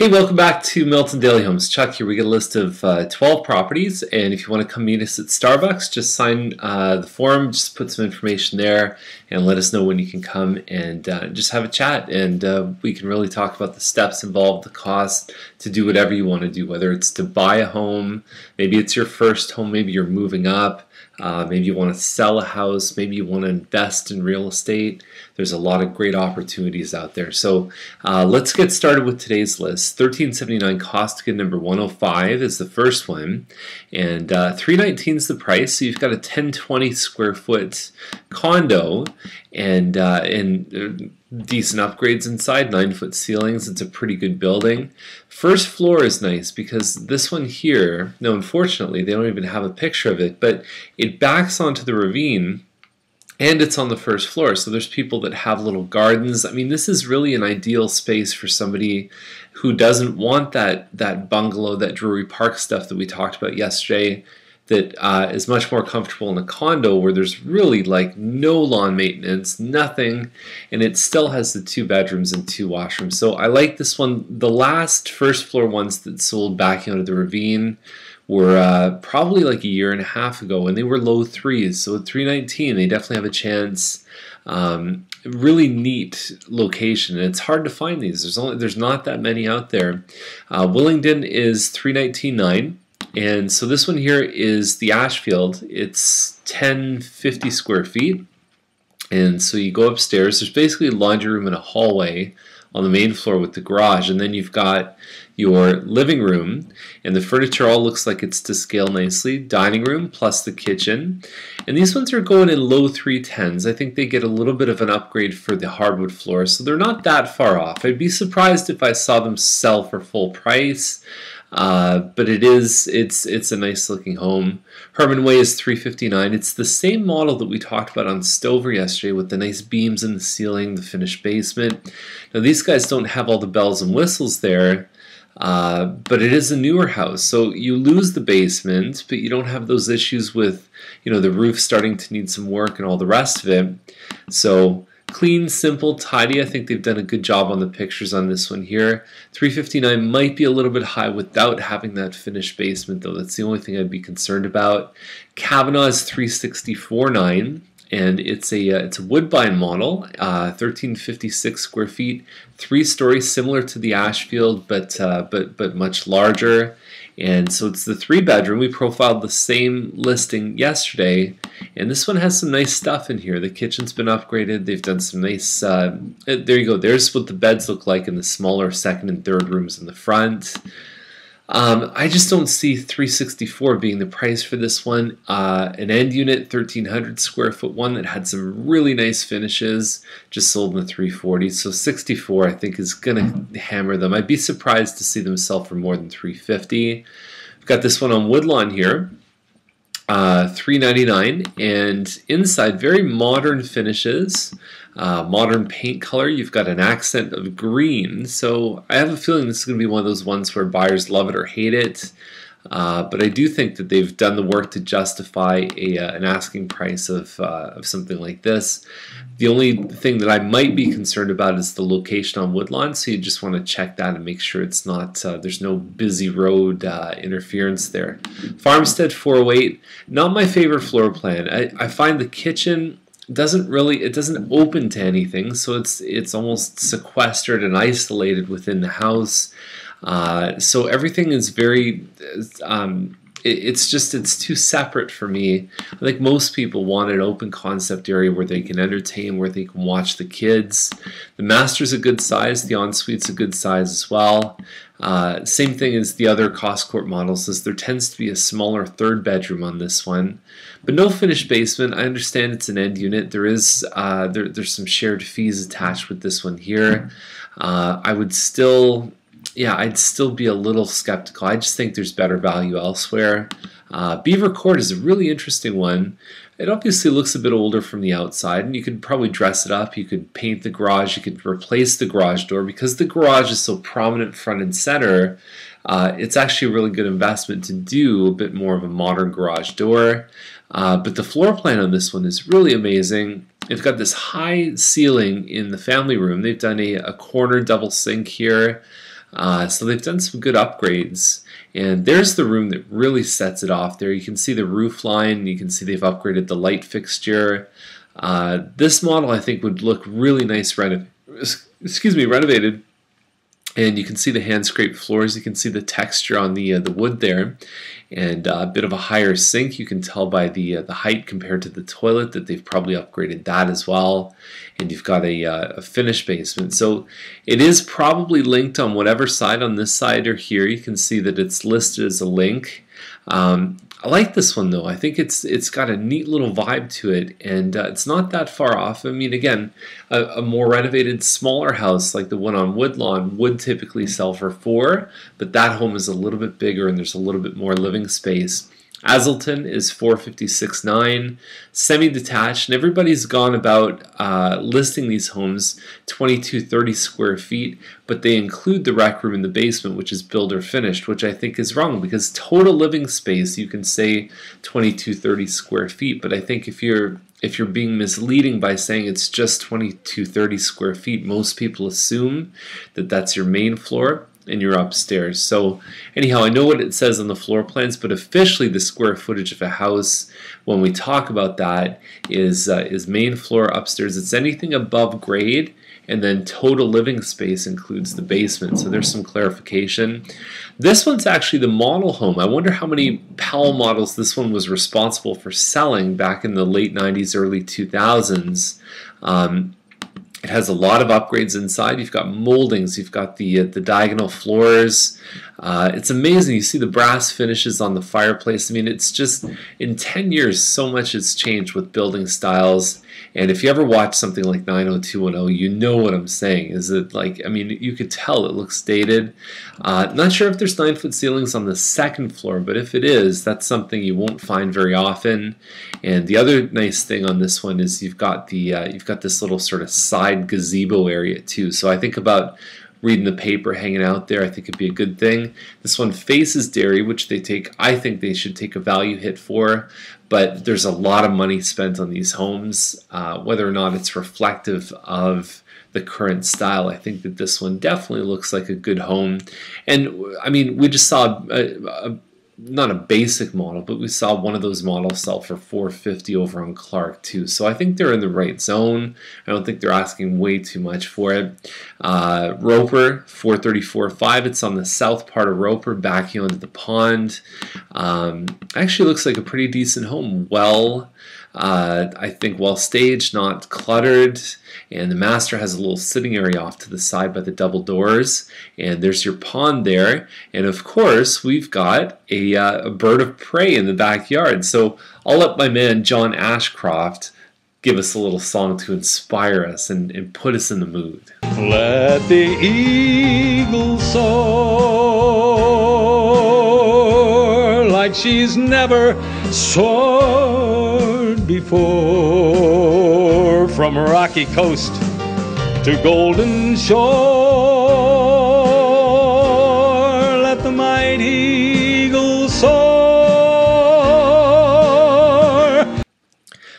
Hey, welcome back to Milton Daily Homes. Chuck here. We get a list of 12 properties, and if you want to come meet us at Starbucks, just sign the form, just put some information there, and let us know when you can come and just have a chat. And we can really talk about the steps involved, the cost to do whatever you want to do, whether it's to buy a home, maybe it's your first home, maybe you're moving up. Maybe you want to sell a house, maybe you want to invest in real estate. There's a lot of great opportunities out there. So let's get started with today's list. 1379 Costigan number 105 is the first one, and 319 is the price. So you've got a 1020 square foot condo and decent upgrades inside, 9-foot ceilings. It's a pretty good building. First floor is nice because this one here, no, unfortunately they don't even have a picture of it, but it backs onto the ravine and it's on the first floor. So there's people that have little gardens. I mean, this is really an ideal space for somebody who doesn't want that bungalow, that Drury Park stuff that we talked about yesterday, that is much more comfortable in a condo where there's really like no lawn maintenance, nothing, and it still has the 2 bedrooms and 2 washrooms. So I like this one. The last first floor ones that sold back into the ravine were probably like a year and a half ago, and they were low 3s. So at 319, they definitely have a chance. Really neat location, and it's hard to find these. There's not that many out there. Willingdon is 319.9. And so this one here is the Ashfield. It's 1050 square feet. And so you go upstairs. There's basically a laundry room and a hallway on the main floor with the garage. And then you've got your living room. And the furniture all looks like it's to scale nicely. Dining room plus the kitchen. And these ones are going in low 310s. I think they get a little bit of an upgrade for the hardwood floors. So they're not that far off. I'd be surprised if I saw them sell for full price. But it's a nice looking home. Herman Way is 359. It's the same model that we talked about on Stover yesterday with the nice beams in the ceiling, the finished basement. Now these guys don't have all the bells and whistles there, but it is a newer house. So you lose the basement, but you don't have those issues with, the roof starting to need some work and all the rest of it. So clean, simple, tidy. I think they've done a good job on the pictures on this one here. 359 might be a little bit high without having that finished basement, though. That's the only thing I'd be concerned about. Kavanaugh is 364.9, and it's a Woodbine model, 1356 square feet, 3-story, similar to the Ashfield, but much larger. And so it's the 3-bedroom. We profiled the same listing yesterday, and this one has some nice stuff in here. The kitchen's been upgraded. They've done some nice, there you go. There's what the beds look like in the smaller second and third rooms in the front. I just don't see 364 being the price for this one. An end unit, 1,300 square foot one that had some really nice finishes, just sold in the 340. So 64, I think, is going to hammer them. I'd be surprised to see them sell for more than 350. We've got this one on Woodlawn here, 399, and inside very modern finishes. Modern paint color. You've got an accent of green, so I have a feeling this is going to be one of those ones where buyers love it or hate it, but I do think that they've done the work to justify an asking price of something like this. The only thing that I might be concerned about is the location on Woodlawn, so you just want to check that and make sure it's not, there's no busy road interference there. Farmstead 408, not my favorite floor plan. I find the kitchen doesn't open to anything, so it's almost sequestered and isolated within the house. So everything is very it's too separate for me. I think most people want an open concept area where they can entertain, where they can watch the kids. The master's a good size, the ensuite's a good size as well. Same thing as the other Coscourt models, is there tends to be a smaller 3rd bedroom on this one, but no finished basement. I understand it's an end unit. There is there's some shared fees attached with this one here. I'd still be a little skeptical. I just think there's better value elsewhere. Beaver Court is a really interesting one. It obviously looks a bit older from the outside, and you could probably dress it up. You could paint the garage. You could replace the garage door. Because the garage is so prominent front and center, it's actually a really good investment to do a bit more of a modern garage door. But the floor plan on this one is really amazing. They've got this high ceiling in the family room. They've done a corner double sink here. So they've done some good upgrades. And there's the room that really sets it off there. You can see the roof line. You can see they've upgraded the light fixture. This model, I think, would look really nice renovated. And you can see the hand scraped floors. You can see the texture on the wood there, and a bit of a higher sink. You can tell by the height compared to the toilet that they've probably upgraded that as well. And you've got a finished basement. So it is probably linked on whatever side, on this side or here. You can see that it's listed as a link. I like this one though. I think it's got a neat little vibe to it, and it's not that far off. I mean, again, a more renovated, smaller house like the one on Woodlawn would typically sell for $4, but that home is a little bit bigger and there's a little bit more living space. Azleton is $456,900, semi-detached, and everybody's gone about listing these homes 22-30 square feet, but they include the rec room in the basement, which is builder finished, which I think is wrong, because total living space you can say 22-30 square feet, but I think if you're being misleading by saying it's just 22-30 square feet, most people assume that that's your main floor and you're upstairs. So anyhow, I know what it says on the floor plans, but officially the square footage of a house, when we talk about that, is main floor, upstairs. It's anything above grade, and then total living space includes the basement. So there's some clarification. This one's actually the model home. I wonder how many Powell models this one was responsible for selling back in the late 90s, early 2000s. It has a lot of upgrades inside. You've got moldings, you've got the diagonal floors. It's amazing. You see the brass finishes on the fireplace. I mean, it's just, in 10 years, so much has changed with building styles. And if you ever watch something like 90210, you know what I'm saying. Is it like, I mean, you could tell it looks dated. Not sure if there's 9-foot ceilings on the second floor, but if it is, that's something you won't find very often. And the other nice thing on this one is you've got this little sort of side gazebo area too. So I think about reading the paper, hanging out there, I think it'd be a good thing. This one faces dairy, which I think they should take a value hit for, but there's a lot of money spent on these homes. Whether or not it's reflective of the current style, I think that this one definitely looks like a good home. And I mean, we just saw not a basic model, but we saw one of those models sell for $450 over on Clark too. So I think they're in the right zone. I don't think they're asking way too much for it. Roper, $434,500. It's on the south part of Roper, backing onto the pond. Actually looks like a pretty decent home. Well, I think well staged, not cluttered. And the master has a little sitting area off to the side by the double doors. And there's your pond there. And of course, we've got a bird of prey in the backyard. So I'll let my man John Ashcroft give us a little song to inspire us and put us in the mood. Let the eagle soar like she's never soared before, from rocky coast to golden shore. Let the mighty eagle soar.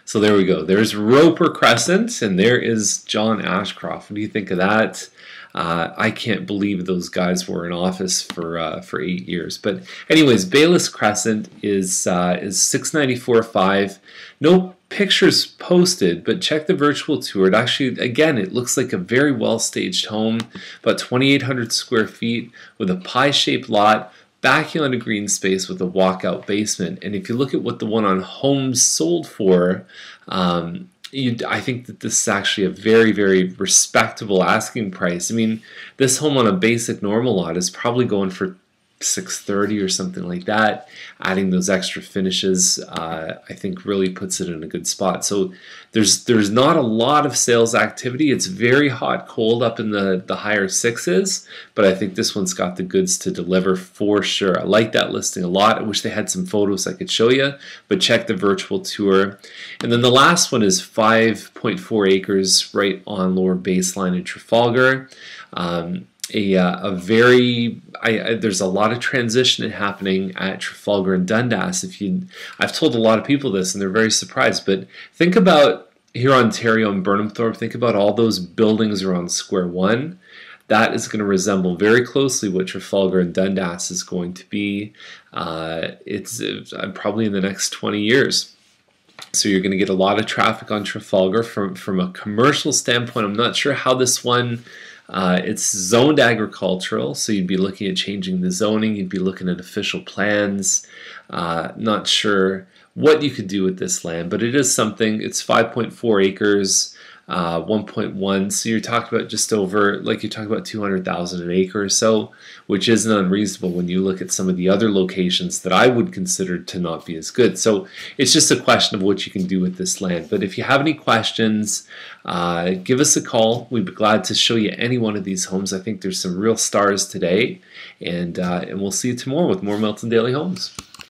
So there we go. There's Roper Crescent, and there is John Ashcroft. What do you think of that? I can't believe those guys were in office for 8 years. But anyways, Bayless Crescent is $694,500. No pictures posted, but check the virtual tour. It actually, again, it looks like a very well staged home, about 2,800 square feet with a pie-shaped lot, backing on a green space with a walkout basement. And if you look at what the one on Homes sold for, I think that this is actually a very, very respectable asking price. I mean, this home on a basic normal lot is probably going for $630 or something like that. Adding those extra finishes, I think really puts it in a good spot. So there's not a lot of sales activity. It's very hot, cold up in the higher sixes, but I think this one's got the goods to deliver for sure. I like that listing a lot. I wish they had some photos I could show you, but check the virtual tour. And then the last one is 5.4 acres right on Lower Baseline in Trafalgar. There's a lot of transition happening at Trafalgar and Dundas. I've told a lot of people this and they're very surprised, but think about here Ontario and Burnhamthorpe, think about all those buildings around Square One. that is going to resemble very closely what Trafalgar and Dundas is going to be. It's probably in the next 20 years. So you're going to get a lot of traffic on Trafalgar. From a commercial standpoint, I'm not sure how this one, it's zoned agricultural, so you'd be looking at changing the zoning, you'd be looking at official plans. Not sure what you could do with this land, but it is something. It's 5.4 acres, 1.1, so you're talking about just over, like you're talking about 200,000 an acre or so, which isn't unreasonable when you look at some of the other locations that I would consider to not be as good. So it's just a question of what you can do with this land. But if you have any questions, give us a call. We'd be glad to show you any one of these homes. I think there's some real stars today, and we'll see you tomorrow with more Milton Daily Homes.